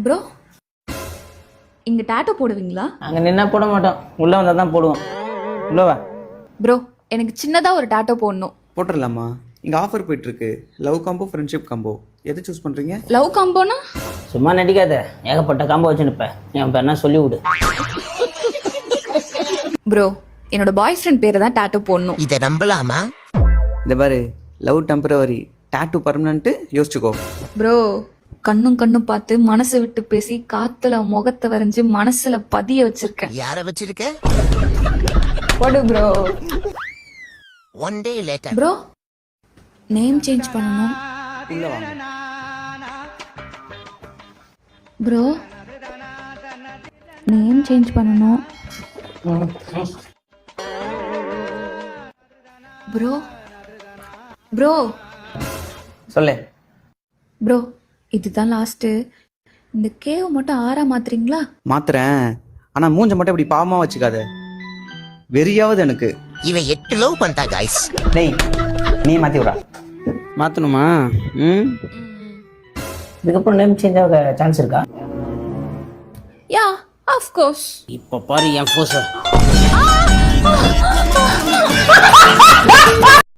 Bro, இங்க tattoo போடுவீங்களா? அங்கே நின்னா போட மாட்டோம், உள்ளே வந்தால் தான் போடுவோம். உள்ளவா ப்ரோ, எனக்கு சின்னதா ஒரு டாட்டூ போடணும். போட்டுடலாமா? இங்கே ஆஃபர் போயிட்டு இருக்கு. Love combo, friendship combo. எது சூஸ் பண்ணுறீங்க? லவ் காம்போனா? சும்மா நடிக்காத, ஏகப்பட்ட காம்போ வச்சுருப்பேன். என் பேர்னா சொல்லி விடு. ப்ரோ, என்னோட பாய் ஃப்ரெண்ட் பேரை தான் டாட்டூ போடணும். இதை நம்பலாமா? இந்த பாரு, லவ் டெம்பரவரி, டாட்டூ பர்மனன்ட்டு, யோசிச்சுக்கோ. ப்ரோ, கண்ணும் பார்த்து மனசை விட்டு பேசி காத்துல முகத்தை வரைஞ்சு மனசுல பதிய வச்சிருக்கேன். யார வச்சிருக்க? போடு bro. One day later. Bro, name change பண்ணணும். உள்ள வாங்க. ப்ரோ, நேம் சேஞ்ச் பண்ணணும். ப்ரோ ப்ரோ சொல்லு. ப்ரோ, இதுதான் லாஸ்ட். இந்த கேவ் மட்டும் 6 மாத்துறீங்களா? மாத்துறேன், ஆனா மூஞ்ச மட்டும் இப்படி பாவமா வச்சுக்காத. வெறியாவது எனக்கு. இவன் 8 லவ் பண்ணிட்டா गाइस. டேய், நீ மாத்தி விடா. மாற்றணுமா? இதுக்கப்புறம் நேம் சேஞ்ச் ஆக சான்ஸ் இருக்கா? யா, ஆஃப் கோர்ஸ். இப்போ பாரு என் ஃபோஸை.